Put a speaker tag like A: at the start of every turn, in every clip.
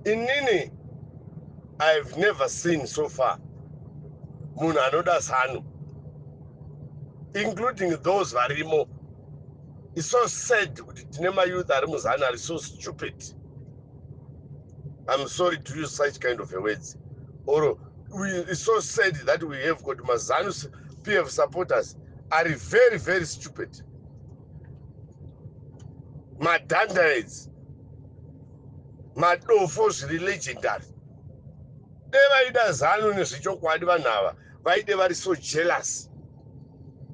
A: Inini, I've never seen so far munhu anoda ZANU, including those varimo. It's so sad kuti tine mayouth ari muZANU are so stupid. I'm sorry to use such kind of words. Or it's so sad that we have got ZANU PF supporters are very, very stupid. Madandaids, madofo zviri legendary. Nevaida ZANU nezvechokwadi vanhu ava vaide vari so jealous.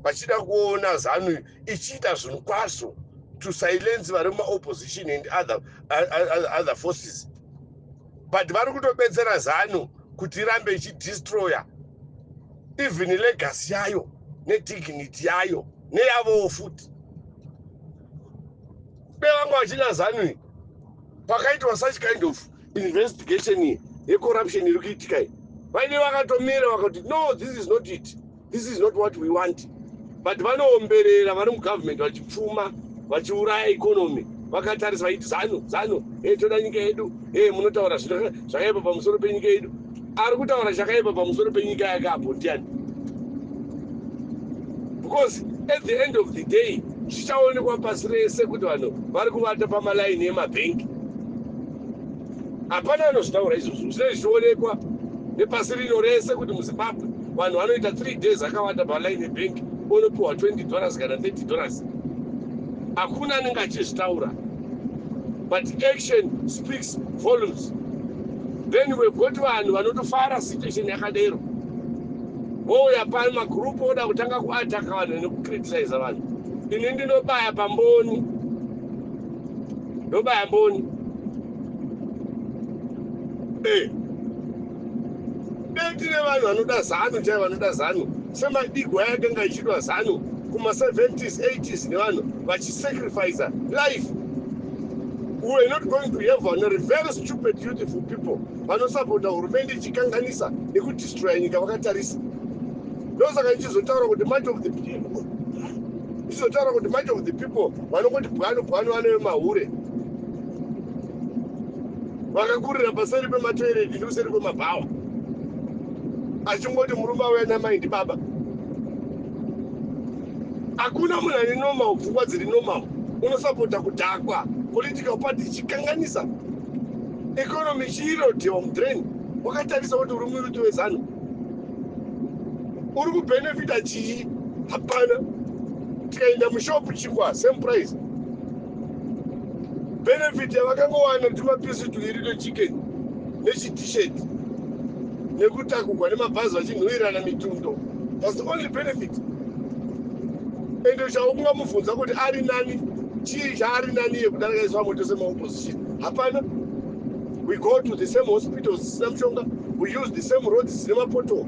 A: Vachida kuona ZANU ichiita zvinhu kwazvo to silence vari opposition and other forces. But vari kutobetsera ZANU kuti irambe ichidestroya even legacy yayo nedignity yayo neyavowo futi. Bevanga vachida ZANU pakaitwa such kind of investigation yecorruption iri kuitika iyi, vaide vakatomira vakati no, this is not it, this is not what we want. But vanoomberera vari mugovernment vachipfuma vachiuraya economy, vakatarisa vaiti ZANU toda nyika yedu, munotaura zvakaipa pamusoro penyika yedu. Ari kutaura zvakaipa pamusoro penyika yake apo ndiani? Because at the end of the day zvichaonekwa pasi rese kuti vanhu vari kuvata pamalaini emabhengi. Hapana anozvitaura izvozvo, zvinenge zvichionekwa nepasi rino rese kuti muZimbabwe vanhu vanoita 3 days akavata palaini ebhengi onopiwa $20 kana $30. Hakuna anenge achizvitaura, but action speaks volumes. Then we've got vanhu vanotofara situation yakadero, vouya pamagrupu oda kutanga kuataka vanhu nekukriticize vanhu. Ini ndinobaya pamboni, ndobaya mboni. Tine vanhu vanoda ZANU chaivo, vanoda ZANU semadigwa yakanga ichidwa ZANU kuma70s 80s nevanhu vachisacrifice life. We are not going to have one very stupid beautiful people vanosapota hurumende ichikanganisa nekudestroya nyika vakatarisa. Ndosaka ichizotaura kuti much of the people vanongoti bwano vane mahure vakakurira paseri pematoireti ndokuseri kwemabhawa, achingoti murume auya namai ndibaba. Hakuna munhu ane normal, pfungwa dziri normal unosapota kudhakwa, political party ichikanganisa economy ichiirodewa mudrain. Wakatarisa kuti uri muyuti weZANU uri kubenefita chii? Hapana. Tikaenda mushopu chingwa same price, benefit yavakangowana tumapisi tuviri twechicken nechitishet nekutakugwa nemabhazi vachinhuhirana mitundo. That's the only benefit. Ende uchaungamubvunza kuti ari nani, chii chaari nani yekudarika isu vamwe tose maopposition? Hapana. We go to the same hospitals zisina mushonga, we use the same roads zine mapoto.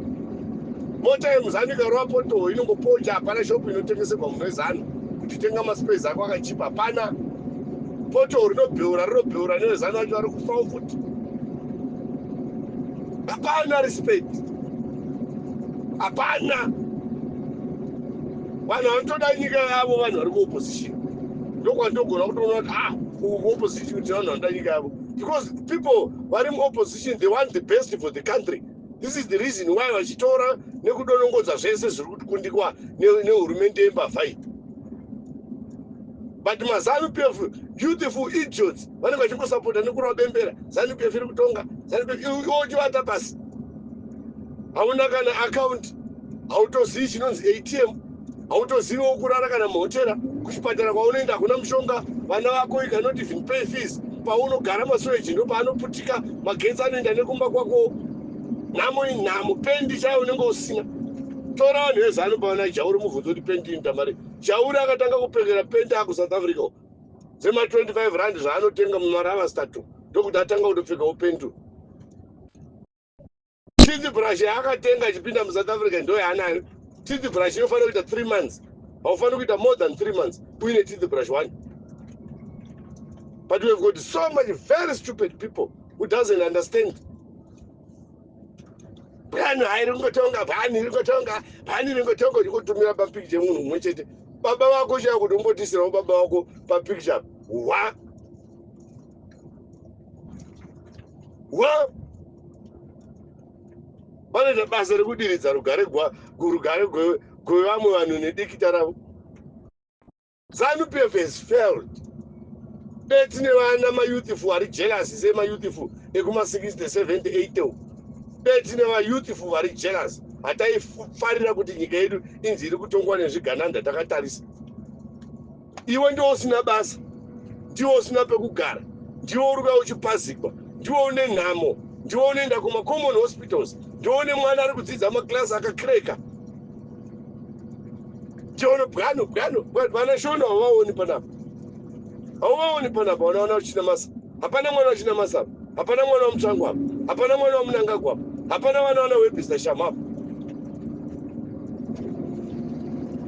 A: Mota yemuZANU ikarova poto inongopocha, hapana shopu inotengeserwa munhu weZANU kuti tenga maspace ako akachipa. Hapana. Poto rinobheura neweZANU vacho vari kufawo futi. Hapana respect, hapana. Vanhu vanotoda nyika yavo, vanhu vari muopposition. Ndokwandogona kutoona kuti opposition kuti vanhu vanoda nyika yavo, because people vari muopposition they want the best for the country. This is the reason why vachitora nekudonongodza zvese zviri kutikundikwa nehurumende yembavhai. But maZANU PF beautiful idiots vanenge vachingosapota nekurova bembera ZANU PF iri kutonga, ZANU PF iwe uchivata pasi. Hauna kana account, hautozivi chinonzi ATM, hautoziviwo kurara kana muhotera. Kuchipatara kwaunoenda hakuna mushonga, vana vako you cannot even pay fees. Paunogara masweji ndo paanoputika, magetsi anoenda nekumba kwako. Nhamo inhamo, pendi chaiyo unenge usina. Tora vanhu veZANU paona Jauri mubvunze kuti pendi inoita mari. Jauri akatanga kupengera pendi aku South Africa dzema 25 rand zvaanotenga mumaravastatu ndokuti atanga kutopfekawo pendi. Toothbrush yaakatenga achipinda muSouth Africa ndo yaanayo. Toothbrush inofanira kuita 3 months, haufaniri kuita more than 3 months uine toothbrush one. But we have got so much very stupid people who doesn't understand. Bani ringotonga, bani ringotonga uchikutumira papicture yemunhu mumwe chete. Baba vako chaiwo kuti umbotisirawo baba vako papicture. Wa vanoita basa rekudiridza rugare gwevamwe vanhu nedikita ravo. ZANU-PF has failed. Betine vana mayouthful vari jealous semayouthful ekuma60 70 80. Betine vayouthful vari jealous. Hataifarira kuti nyika yedu inzi iri kutongwa nezvigananda takatarisa. Iwe ndiwo usina basa, ndiwo usina pekugara, ndiwo uri uchipazikwa, ndiwo une nhamo, ndiwo unoenda kuma-common hospitals, ndiwo une mwana ari kudzidza maklasi akakreka. Ndiwo bwano vana shona havaoni panapa. Hauvaoni panapa, vanaona uchina masa. Hapana mwana uchina masa. Hapana mwana wamutsvangu apa. Hapana mwana wamunangagu apa. Hapana vana webhista shama apa.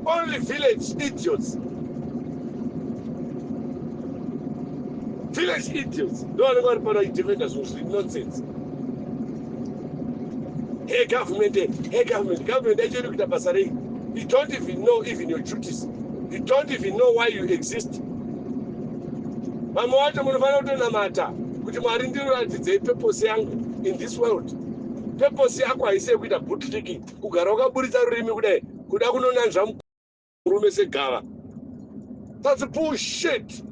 A: Only village idiots. Village idiots. No one got para defenders who speak nonsense. Hey government, you don't even know even your duties. You don't even know why you exist. Mama wacho munofana kutonamata kuti Mwari ndiratidze purpose yangu in this world. Purpose yako haisi yekuita bootlicking, kugara wakaburitsa rurimi kudai, kuda kunonanzva murume segava. That's bullshit.